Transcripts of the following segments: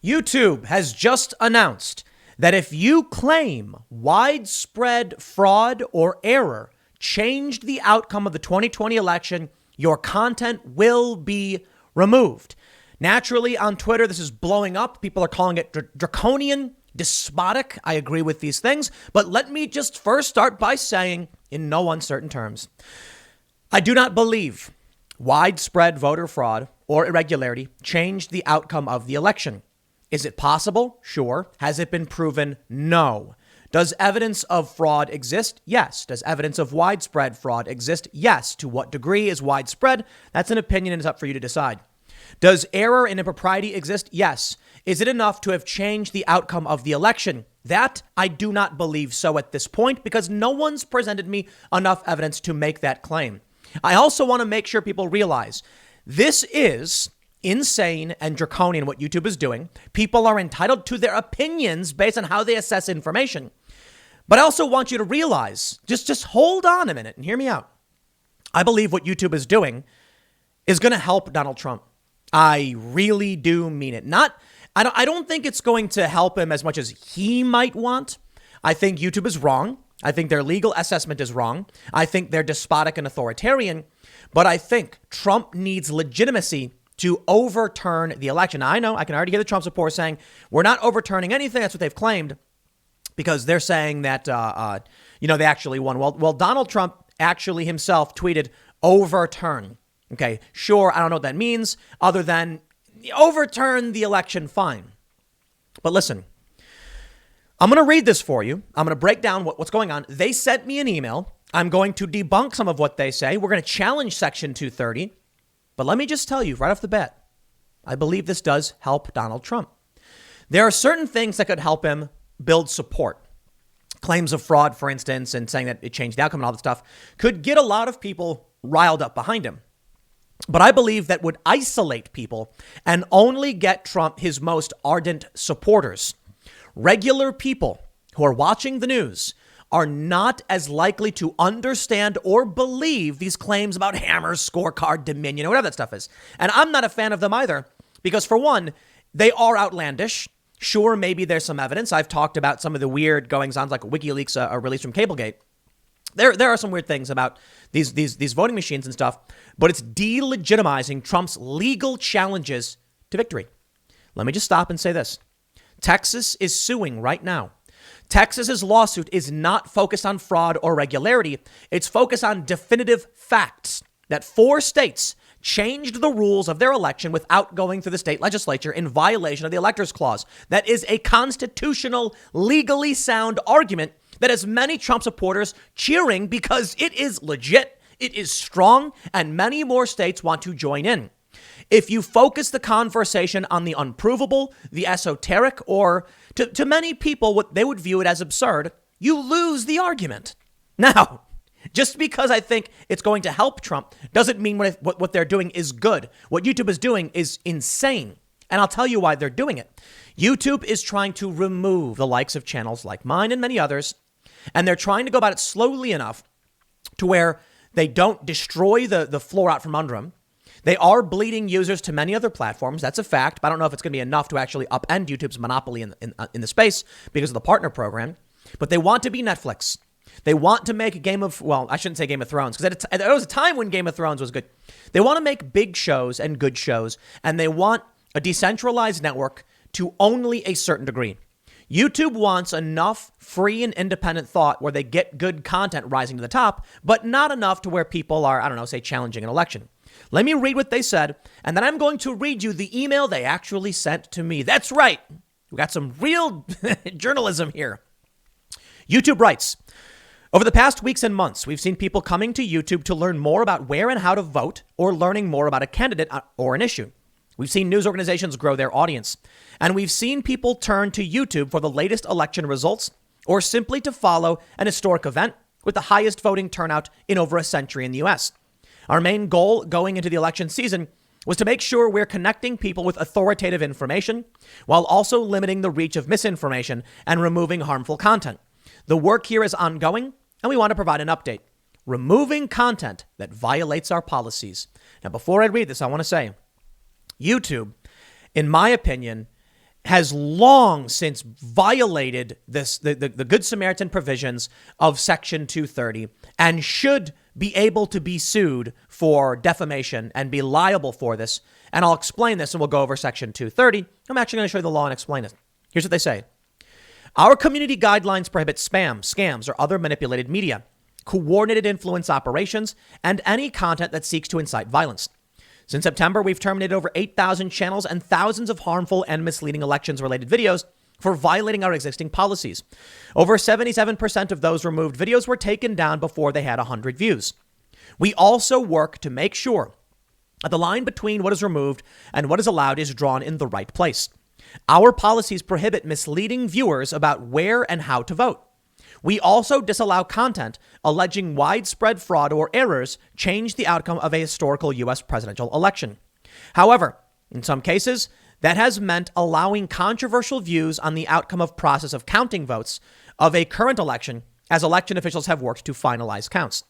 YouTube has just announced that if you claim widespread fraud or error changed the outcome of the 2020 election, your content will be removed. Naturally, on Twitter, this is blowing up. People are calling it draconian, despotic. I agree with these things. But let me just first start by saying, in no uncertain terms, I do not believe widespread voter fraud or irregularity changed the outcome of the election. Is it possible? Sure. Has it been proven? No. Does evidence of fraud exist? Yes. Does evidence of widespread fraud exist? Yes. To what degree is widespread? That's an opinion and it's up for you to decide. Does error and impropriety exist? Yes. Is it enough to have changed the outcome of the election? That I do not believe so at this point because no one's presented me enough evidence to make that claim. I also want to make sure people realize this is insane and draconian what YouTube is doing. People are entitled to their opinions based on how they assess information. But I also want you to realize, just hold on a minute and hear me out. I believe what YouTube is doing is going to help Donald Trump. I really do mean it. I don't think it's going to help him as much as he might want. I think YouTube is wrong. I think their legal assessment is wrong. I think they're despotic and authoritarian. But I think Trump needs legitimacy to overturn the election. Now, I know I can already hear the Trump supporters saying we're not overturning anything. That's what they've claimed because they're saying that, they actually won. Well, Donald Trump actually himself tweeted overturn. OK, sure. I don't know what that means other than overturn the election. Fine. But listen, I'm going to read this for you. I'm going to break down what's going on. They sent me an email. I'm going to debunk some of what they say. We're going to challenge Section 230. But let me just tell you right off the bat, I believe this does help Donald Trump. There are certain things that could help him build support. Claims of fraud, for instance, and saying that it changed the outcome and all that stuff could get a lot of people riled up behind him. But I believe that would isolate people and only get Trump his most ardent supporters. Regular people who are watching the news are not as likely to understand or believe these claims about hammers, scorecard, dominion, or whatever that stuff is. And I'm not a fan of them either, because for one, they are outlandish. Sure, maybe there's some evidence. I've talked about some of the weird goings-on, like WikiLeaks release from Cablegate. There are some weird things about these voting machines and stuff, but it's delegitimizing Trump's legal challenges to victory. Let me just stop and say this. Texas is suing right now. Texas's lawsuit is not focused on fraud or irregularity. It's focused on definitive facts that 4 states changed the rules of their election without going through the state legislature in violation of the Electors Clause. That is a constitutional, legally sound argument that has many Trump supporters cheering because it is legit, it is strong, and many more states want to join in. If you focus the conversation on the unprovable, the esoteric, or to many people, what they would view it as absurd, you lose the argument. Now, just because I think it's going to help Trump doesn't mean what they're doing is good. What YouTube is doing is insane. And I'll tell you why they're doing it. YouTube is trying to remove the likes of channels like mine and many others. And they're trying to go about it slowly enough to where they don't destroy the floor out from under them. They are bleeding users to many other platforms. That's a fact. But I don't know if it's going to be enough to actually upend YouTube's monopoly in the space because of the partner program. But they want to be Netflix. They want to make I shouldn't say Game of Thrones, because there was a time when Game of Thrones was good. They want to make big shows and good shows, and they want a decentralized network to only a certain degree. YouTube wants enough free and independent thought where they get good content rising to the top, but not enough to where people are, say, challenging an election. Let me read what they said, and then I'm going to read you the email they actually sent to me. That's right. We got some real journalism here. YouTube writes, over the past weeks and months, we've seen people coming to YouTube to learn more about where and how to vote or learning more about a candidate or an issue. We've seen news organizations grow their audience, and we've seen people turn to YouTube for the latest election results or simply to follow an historic event with the highest voting turnout in over a century in the U.S. Our main goal going into the election season was to make sure we're connecting people with authoritative information while also limiting the reach of misinformation and removing harmful content. The work here is ongoing, and we want to provide an update. Removing content that violates our policies. Now, before I read this, I want to say, YouTube, in my opinion, has long since violated the Good Samaritan provisions of Section 230 and should be able to be sued for defamation and be liable for this. And I'll explain this and we'll go over Section 230. I'm actually going to show you the law and explain it. Here's what they say. Our community guidelines prohibit spam, scams, or other manipulated media, coordinated influence operations, and any content that seeks to incite violence. Since September, we've terminated over 8,000 channels and thousands of harmful and misleading elections-related videos for violating our existing policies. Over 77% of those removed videos were taken down before they had 100 views. We also work to make sure that the line between what is removed and what is allowed is drawn in the right place. Our policies prohibit misleading viewers about where and how to vote. We also disallow content alleging widespread fraud or errors change the outcome of a historical U.S. presidential election. However, in some cases, that has meant allowing controversial views on the outcome of process of counting votes of a current election as election officials have worked to finalize counts.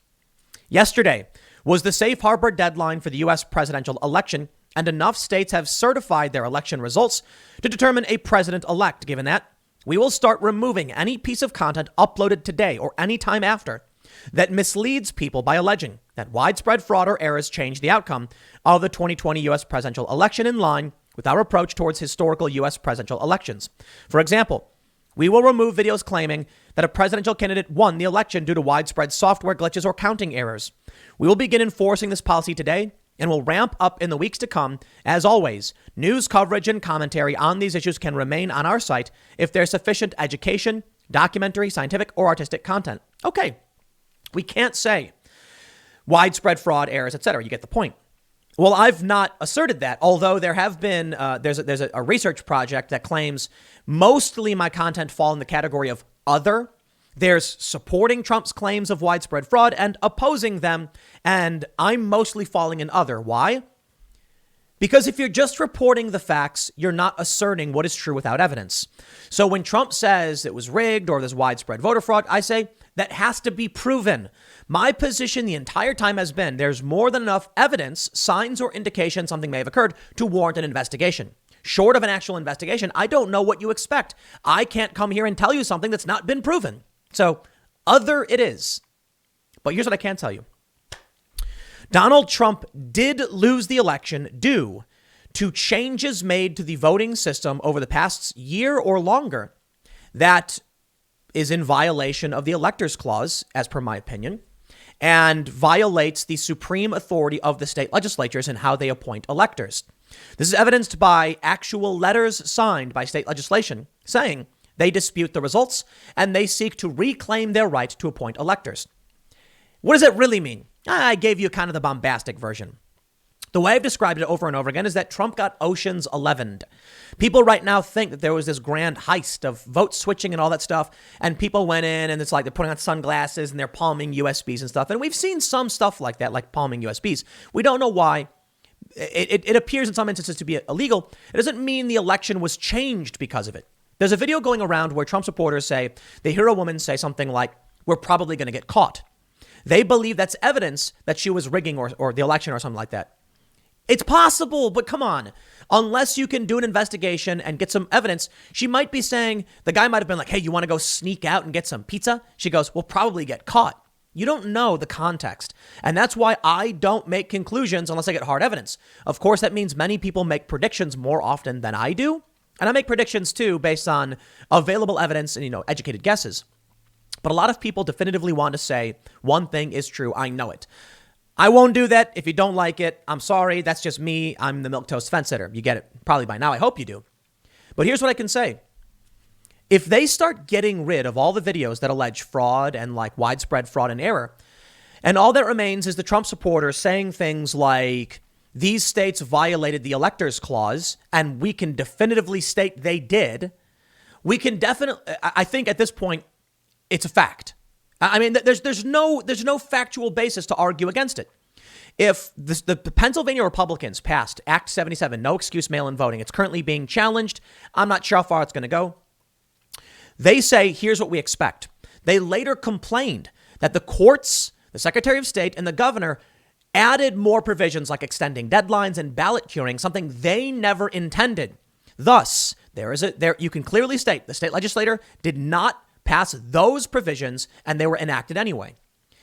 Yesterday was the safe harbor deadline for the U.S. presidential election, and enough states have certified their election results to determine a president-elect. Given that, we will start removing any piece of content uploaded today or any time after that misleads people by alleging that widespread fraud or errors change the outcome of the 2020 U.S. presidential election in line with our approach towards historical U.S. presidential elections. For example, we will remove videos claiming that a presidential candidate won the election due to widespread software glitches or counting errors. We will begin enforcing this policy today and will ramp up in the weeks to come. As always, news coverage and commentary on these issues can remain on our site if there's sufficient education, documentary, scientific, or artistic content. Okay, we can't say widespread fraud, errors, etc. You get the point. Well, I've not asserted that, although there have been, there's a research project that claims mostly my content fall in the category of other. There's supporting Trump's claims of widespread fraud and opposing them, and I'm mostly falling in other. Why? Because if you're just reporting the facts, you're not asserting what is true without evidence. So when Trump says it was rigged or there's widespread voter fraud, I say that has to be proven. My position the entire time has been there's more than enough evidence, signs or indications something may have occurred to warrant an investigation. Short of an actual investigation, I don't know what you expect. I can't come here and tell you something that's not been proven. So other it is. But here's what I can tell you. Donald Trump did lose the election due to changes made to the voting system over the past year or longer that is in violation of the Electors Clause, as per my opinion, and violates the supreme authority of the state legislatures and how they appoint electors. This is evidenced by actual letters signed by state legislation saying they dispute the results and they seek to reclaim their right to appoint electors. What does it really mean? I gave you kind of the bombastic version. The way I've described it over and over again is that Trump got Ocean's 11'd. People right now think that there was this grand heist of vote switching and all that stuff. And people went in and it's like they're putting on sunglasses and they're palming USBs and stuff. And we've seen some stuff like that, like palming USBs. We don't know why. It appears in some instances to be illegal. It doesn't mean the election was changed because of it. There's a video going around where Trump supporters say they hear a woman say something like, "We're probably going to get caught." They believe that's evidence that she was rigging or the election or something like that. It's possible, but come on. Unless you can do an investigation and get some evidence, she might be saying, the guy might have been like, "Hey, you want to go sneak out and get some pizza?" She goes, "We'll probably get caught." You don't know the context. And that's why I don't make conclusions unless I get hard evidence. Of course, that means many people make predictions more often than I do. And I make predictions, too, based on available evidence and, educated guesses. But a lot of people definitively want to say one thing is true. I know it. I won't do that. If you don't like it, I'm sorry. That's just me. I'm the milquetoast fence sitter. You get it probably by now. I hope you do. But here's what I can say. If they start getting rid of all the videos that allege fraud and like widespread fraud and error, and all that remains is the Trump supporters saying things like these states violated the Electors Clause, and we can definitively state they did, we can definitely, I think at this point, it's a fact. I mean, there's no factual basis to argue against it. If the Pennsylvania Republicans passed Act 77, no excuse mail-in voting, it's currently being challenged. I'm not sure how far it's going to go. They say, here's what we expect. They later complained that the courts, the Secretary of State, and the governor added more provisions like extending deadlines and ballot curing, something they never intended. Thus, There you can clearly state the state legislator did not pass those provisions and they were enacted anyway.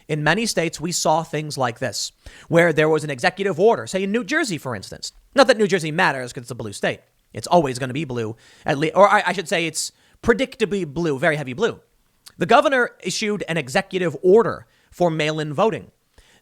In many states, we saw things like this, where there was an executive order, say in New Jersey, for instance. Not that New Jersey matters because it's a blue state. It's always going to be blue, at least, or I should say it's predictably blue, very heavy blue. The governor issued an executive order for mail-in voting.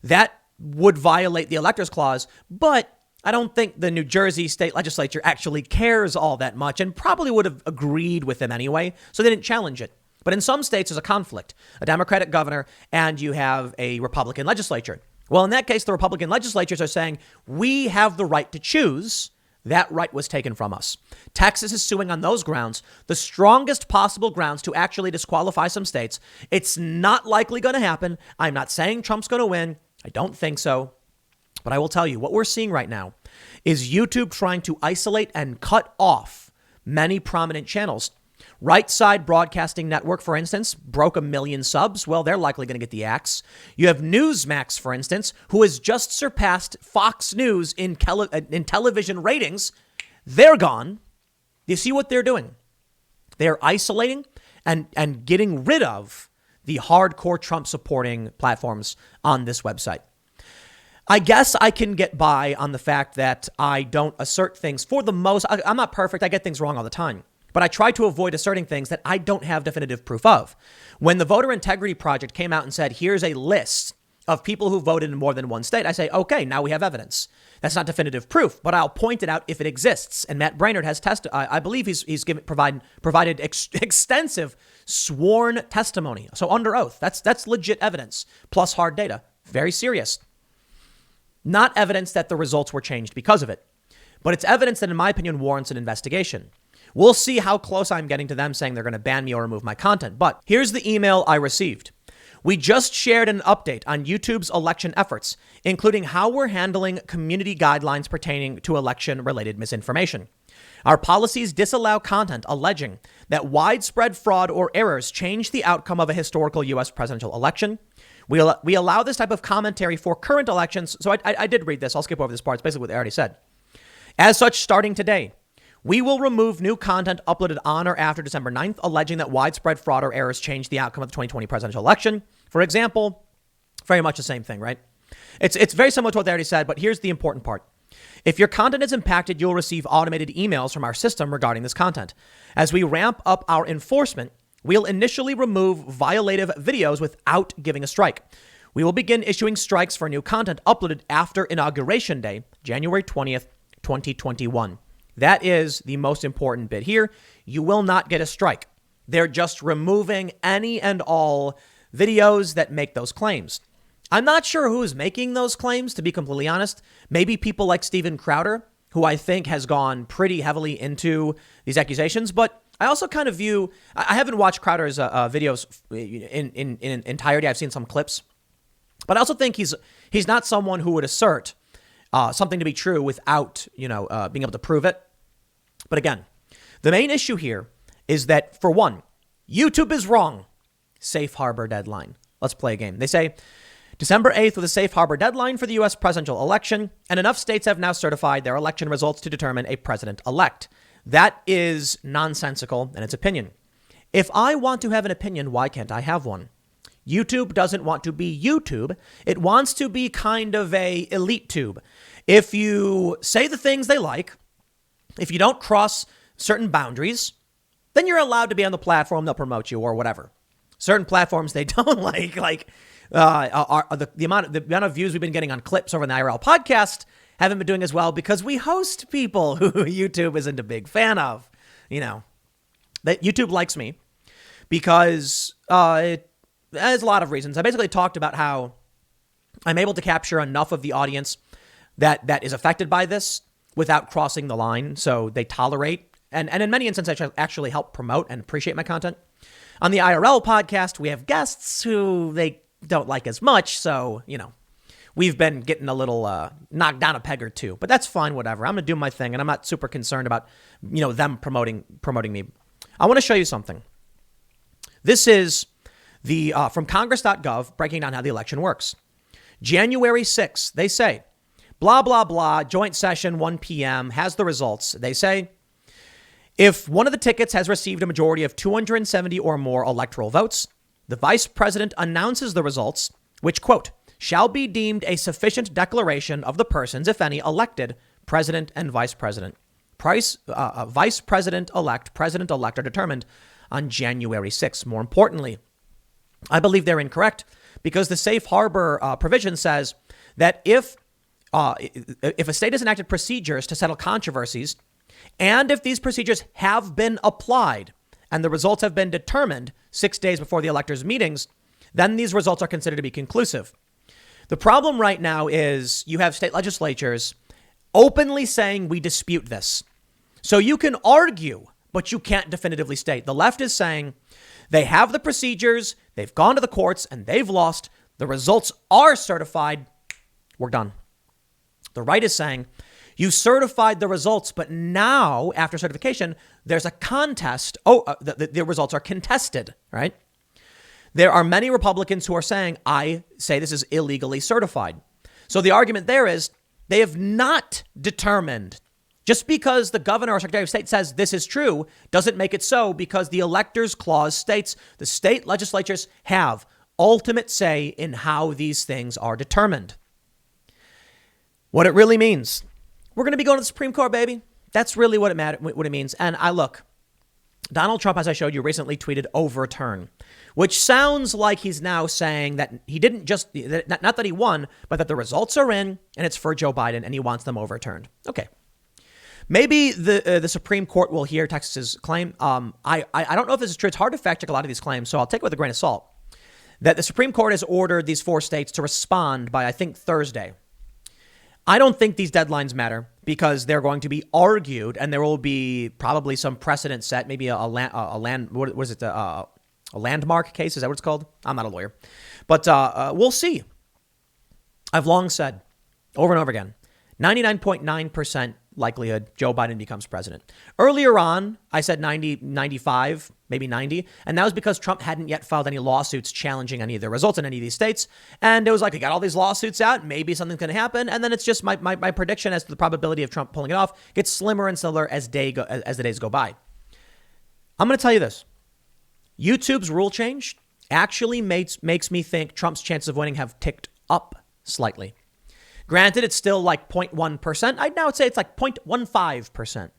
That would violate the Electors Clause, but I don't think the New Jersey state legislature actually cares all that much and probably would have agreed with him anyway, so they didn't challenge it. But in some states, there's a conflict, a Democratic governor, and you have a Republican legislature. Well, in that case, the Republican legislatures are saying, we have the right to choose. That right was taken from us. Texas is suing on those grounds, the strongest possible grounds to actually disqualify some states. It's not likely going to happen. I'm not saying Trump's going to win. I don't think so. But I will tell you, what we're seeing right now is YouTube trying to isolate and cut off many prominent channels. Right Side Broadcasting Network, for instance, broke 1 million subs. Well, they're likely going to get the axe. You have Newsmax, for instance, who has just surpassed Fox News in television ratings. They're gone. You see what they're doing? They're isolating and getting rid of the hardcore Trump supporting platforms on this website. I guess I can get by on the fact that I don't assert things for the most. I'm not perfect. I get things wrong all the time. But I try to avoid asserting things that I don't have definitive proof of. When the Voter Integrity Project came out and said, here's a list of people who voted in more than one state, I say, okay, now we have evidence. That's not definitive proof, but I'll point it out if it exists. And Matt Brainerd has I believe he's provided extensive sworn testimony. So under oath, that's legit evidence, plus hard data. Very serious. Not evidence that the results were changed because of it, but it's evidence that, in my opinion, warrants an investigation. We'll see how close I'm getting to them saying they're going to ban me or remove my content. But here's the email I received. We just shared an update on YouTube's election efforts, including how we're handling community guidelines pertaining to election-related misinformation. Our policies disallow content alleging that widespread fraud or errors change the outcome of a historical U.S. presidential election. We allow this type of commentary for current elections. So I did read this. I'll skip over this part. It's basically what they already said. As such, starting today, we will remove new content uploaded on or after December 9th, alleging that widespread fraud or errors changed the outcome of the 2020 presidential election. For example, very much the same thing, right? It's very similar to what they already said, but here's the important part. If your content is impacted, you'll receive automated emails from our system regarding this content. As we ramp up our enforcement, we'll initially remove violative videos without giving a strike. We will begin issuing strikes for new content uploaded after Inauguration Day, January 20th, 2021. That is the most important bit here. You will not get a strike. They're just removing any and all videos that make those claims. I'm not sure who's making those claims, to be completely honest. Maybe people like Steven Crowder, who I think has gone pretty heavily into these accusations. But I also kind of view, I haven't watched Crowder's videos in entirety. I've seen some clips. But I also think he's not someone who would assert something to be true without, being able to prove it. But again, the main issue here is that, for one, YouTube is wrong. Safe harbor deadline. Let's play a game. They say December 8th was a safe harbor deadline for the U.S. presidential election, and enough states have now certified their election results to determine a president-elect. That is nonsensical in its opinion. If I want to have an opinion, why can't I have one? YouTube doesn't want to be YouTube. It wants to be kind of a elite tube. If you say the things they like, if you don't cross certain boundaries, then you're allowed to be on the platform. They'll promote you or whatever. Certain platforms they don't like the amount of views we've been getting on clips over in the IRL podcast haven't been doing as well because we host people who YouTube isn't a big fan of. That YouTube likes me because it has a lot of reasons. I basically talked about how I'm able to capture enough of the audience that is affected by this without crossing the line. So they tolerate and in many instances actually help promote and appreciate my content. On the IRL podcast, we have guests who they don't like as much. So, we've been getting a little knocked down a peg or two, but that's fine. Whatever. I'm going to do my thing and I'm not super concerned about, them promoting me. I want to show you something. This is the from congress.gov breaking down how the election works. January 6th, they say, blah, blah, blah, joint session, 1 p.m. has the results. They say If one of the tickets has received a majority of 270 or more electoral votes, the vice president announces the results, which, quote, shall be deemed a sufficient declaration of the persons, if any, elected president and vice president. Vice president-elect, president-elect are determined on January 6th. More importantly, I believe they're incorrect because the safe harbor provision says that if a state has enacted procedures to settle controversies, and if these procedures have been applied and the results have been determined 6 days before the electors' meetings, then these results are considered to be conclusive. The problem right now is you have state legislatures openly saying we dispute this. So you can argue, but you can't definitively state. The left is saying they have the procedures, they've gone to the courts, and they've lost. The results are certified. We're done. The right is saying you certified the results, but now, after certification, there's a contest. The results are contested, right? There are many Republicans who are saying, I say this is illegally certified. So the argument there is they have not determined. Just because the governor or secretary of state says this is true doesn't make it so, because the electors clause states the state legislatures have ultimate say in how these things are determined. What it really means, we're going to be going to the Supreme Court, baby. That's really what it means. And Donald Trump, as I showed you, recently tweeted overturn, which sounds like he's now saying that he didn't just, not that he won, but that the results are in and it's for Joe Biden and he wants them overturned. Okay. Maybe the Supreme Court will hear Texas's claim. I don't know if this is true. It's hard to fact check a lot of these claims, so I'll take it with a grain of salt. That the Supreme Court has ordered these 4 states to respond by, I think, Thursday. I don't think these deadlines matter because they're going to be argued and there will be probably some precedent set, maybe a landmark case. Is that what it's called? I'm not a lawyer, but we'll see. I've long said over and over again, 99.9% likelihood Joe Biden becomes president. Earlier on, I said 90, 95, maybe 90. And that was because Trump hadn't yet filed any lawsuits challenging any of the results in any of these states. And it was like, we got all these lawsuits out. Maybe something's going to happen. And then it's just my prediction as to the probability of Trump pulling it off gets slimmer and slimmer as the days go by. I'm going to tell you this. YouTube's rule change actually makes me think Trump's chances of winning have ticked up slightly. Granted, it's still like 0.1%. I'd now say it's like 0.15%.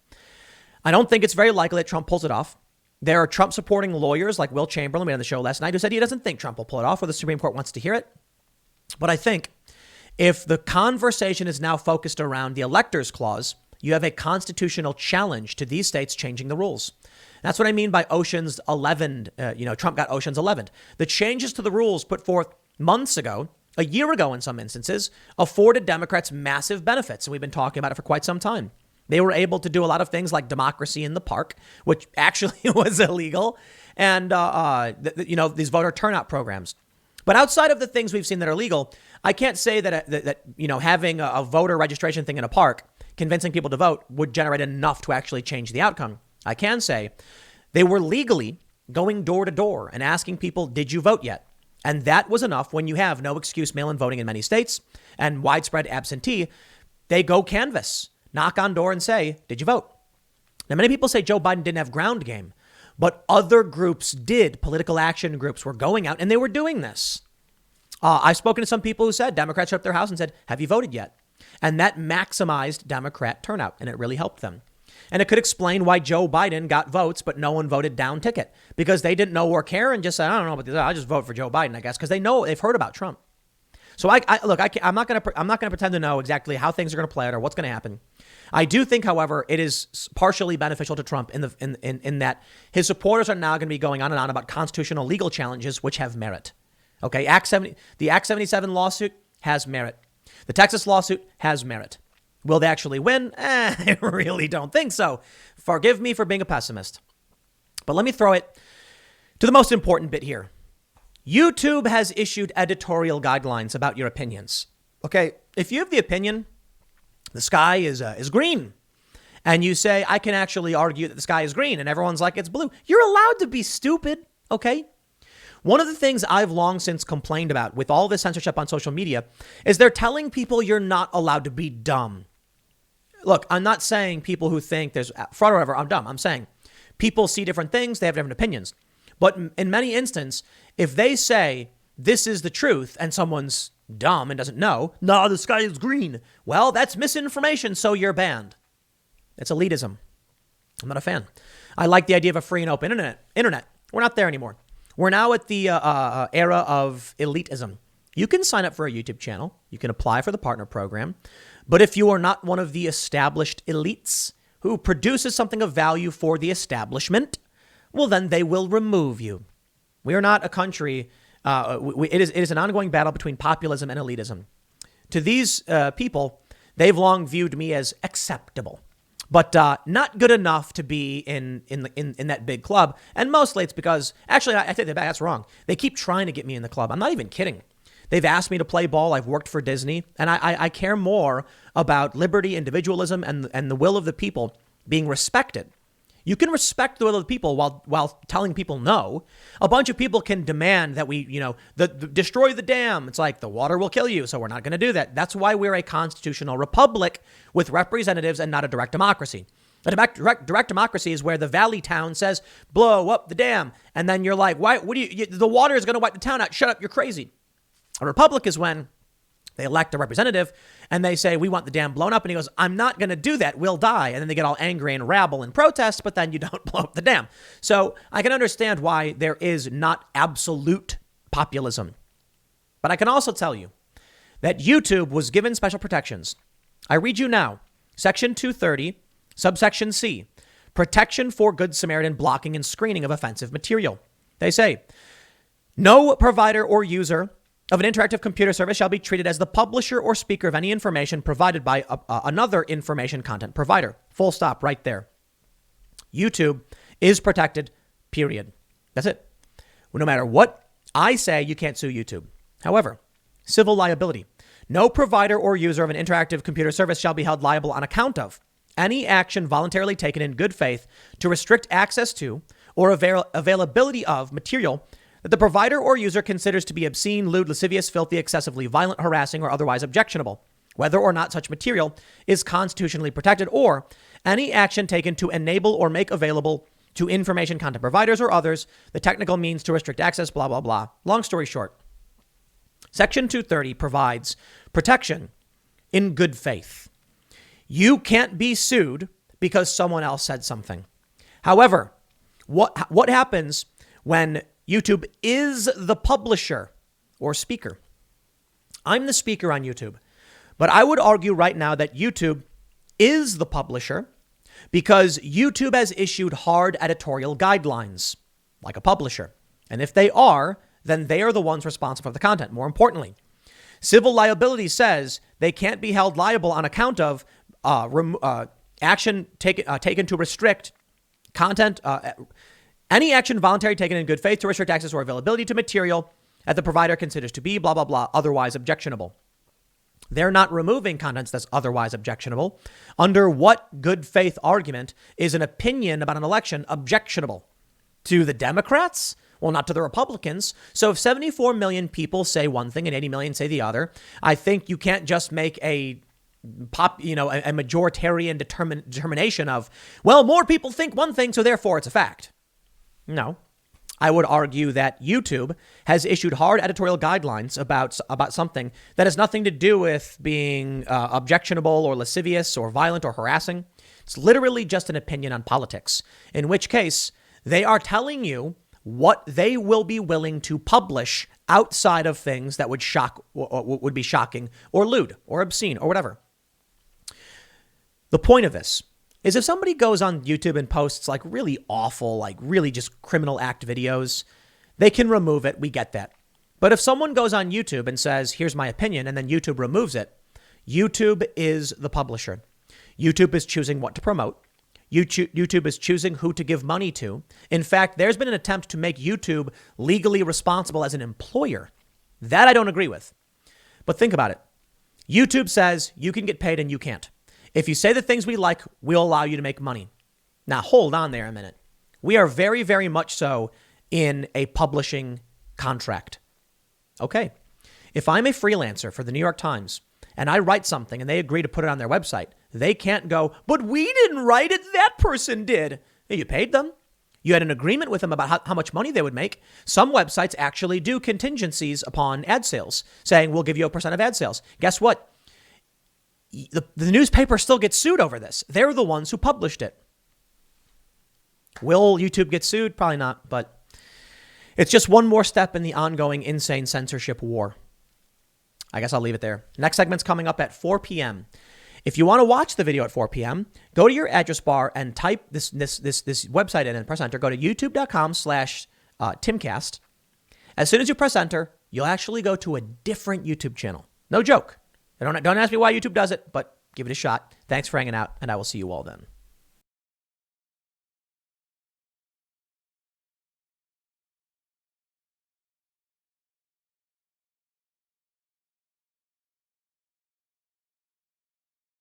I don't think it's very likely that Trump pulls it off. There are Trump supporting lawyers like Will Chamberlain, we had on the show last night, who said he doesn't think Trump will pull it off or the Supreme Court wants to hear it. But I think if the conversation is now focused around the electors clause, you have a constitutional challenge to these states changing the rules. That's what I mean by Ocean's 11. Trump got Ocean's 11. The changes to the rules put forth months ago, a year ago in some instances, afforded Democrats massive benefits. And we've been talking about it for quite some time. They were able to do a lot of things like democracy in the park, which actually was illegal, and these voter turnout programs. But outside of the things we've seen that are legal, I can't say that having a voter registration thing in a park, convincing people to vote, would generate enough to actually change the outcome. I can say they were legally going door to door and asking people, did you vote yet? And that was enough. When you have no excuse mail-in voting in many states and widespread absentee, they go canvass, knock on door and say, did you vote? Now, many people say Joe Biden didn't have ground game, but other groups did. Political action groups were going out and they were doing this. I've spoken to some people who said Democrats showed up their house and said, have you voted yet? And that maximized Democrat turnout and it really helped them. And it could explain why Joe Biden got votes, but no one voted down ticket because they didn't know or care and just said, I don't know about this. I'll just vote for Joe Biden, I guess, because they've heard about Trump. So I'm not going to pretend to know exactly how things are going to play out or what's going to happen. I do think, however, it is partially beneficial to Trump in that his supporters are now going to be going on and on about constitutional legal challenges, which have merit. Okay. The Act 77 lawsuit has merit. The Texas lawsuit has merit. Will they actually win? I really don't think so. Forgive me for being a pessimist. But let me throw it to the most important bit here. YouTube has issued editorial guidelines about your opinions. Okay, if you have the opinion the sky is green, and you say, I can actually argue that the sky is green, and everyone's like, it's blue, you're allowed to be stupid, okay? One of the things I've long since complained about with all this censorship on social media is they're telling people you're not allowed to be dumb. look, I'm not saying people who think there's fraud or whatever, I'm dumb. I'm saying people see different things. They have different opinions. But in many instances, if they say this is the truth and someone's dumb and doesn't know, no, the sky is green. Well, that's misinformation, so you're banned. It's elitism. I'm not a fan. I like the idea of a free and open internet. We're not there anymore. We're now at the era of elitism. You can sign up for a YouTube channel. You can apply for the partner program. But if you are not one of the established elites who produces something of value for the establishment, well, then they will remove you. We are not a country. It is an ongoing battle between populism and elitism. To these people, they've long viewed me as acceptable, but not good enough to be in that big club. And mostly it's because, actually, I think that's wrong. They keep trying to get me in the club. I'm not even kidding. They've asked me to play ball. I've worked for Disney, and I care more about liberty, individualism, and the will of the people being respected. You can respect the will of the people while telling people no. A bunch of people can demand that we, destroy the dam. It's like the water will kill you, so we're not going to do that. That's why we're a constitutional republic with representatives and not a direct democracy. A direct democracy is where the valley town says, blow up the dam. And then you're like, why? What do the water is going to wipe the town out. Shut up. You're crazy. A republic is when they elect a representative and they say, we want the dam blown up. And he goes, I'm not going to do that. We'll die. And then they get all angry and rabble and protest, but then you don't blow up the dam. So I can understand why there is not absolute populism. But I can also tell you that YouTube was given special protections. I read you now, Section 230, subsection C, protection for Good Samaritan blocking and screening of offensive material. They say, no provider or user of an interactive computer service shall be treated as the publisher or speaker of any information provided by another information content provider. Full stop right there. YouTube is protected, period. That's it. No matter what I say, you can't sue YouTube. However, civil liability. No provider or user of an interactive computer service shall be held liable on account of any action voluntarily taken in good faith to restrict access to or availability of material that the provider or user considers to be obscene, lewd, lascivious, filthy, excessively violent, harassing, or otherwise objectionable, whether or not such material is constitutionally protected, or any action taken to enable or make available to information content providers or others the technical means to restrict access, blah, blah, blah. Long story short, Section 230 provides protection in good faith. You can't be sued because someone else said something. However, what happens when YouTube is the publisher or speaker? I'm the speaker on YouTube, but I would argue right now that YouTube is the publisher because YouTube has issued hard editorial guidelines like a publisher. And if they are, then they are the ones responsible for the content. More importantly, civil liability says they can't be held liable on account of action taken to restrict content, any action voluntary taken in good faith to restrict access or availability to material that the provider considers to be, blah, blah, blah, otherwise objectionable. They're not removing contents that's otherwise objectionable. Under what good faith argument is an opinion about an election objectionable? To the Democrats? Well, not to the Republicans. So if 74 million people say one thing and 80 million say the other, I think you can't just make a majoritarian determination of, well, more people think one thing, so therefore it's a fact. No, I would argue that YouTube has issued hard editorial guidelines about something that has nothing to do with being objectionable or lascivious or violent or harassing. It's literally just an opinion on politics, in which case they are telling you what they will be willing to publish outside of things that would shock or would be shocking or lewd or obscene or whatever. The point of this is if somebody goes on YouTube and posts like really awful, like really just criminal act videos, they can remove it. We get that. But if someone goes on YouTube and says, here's my opinion, and then YouTube removes it, YouTube is the publisher. YouTube is choosing what to promote. YouTube is choosing who to give money to. In fact, there's been an attempt to make YouTube legally responsible as an employer. That I don't agree with. But think about it. YouTube says you can get paid and you can't. If you say the things we like, we'll allow you to make money. Now, hold on there a minute. We are very, very much so in a publishing contract. Okay. If I'm a freelancer for the New York Times and I write something and they agree to put it on their website, they can't go, but we didn't write it, that person did. You paid them. You had an agreement with them about how much money they would make. Some websites actually do contingencies upon ad sales, saying we'll give you a % of ad sales. Guess what? The newspaper still gets sued over this. They're the ones who published it. Will YouTube get sued? Probably not, but it's just one more step in the ongoing insane censorship war. I guess I'll leave it there. Next segment's coming up at 4 p.m. If you want to watch the video at 4 p.m., go to your address bar and type this website in and press enter. Go to youtube.com/Timcast. As soon as you press enter, you'll actually go to a different YouTube channel. No joke. Don't ask me why YouTube does it, but give it a shot. Thanks for hanging out, and I will see you all then.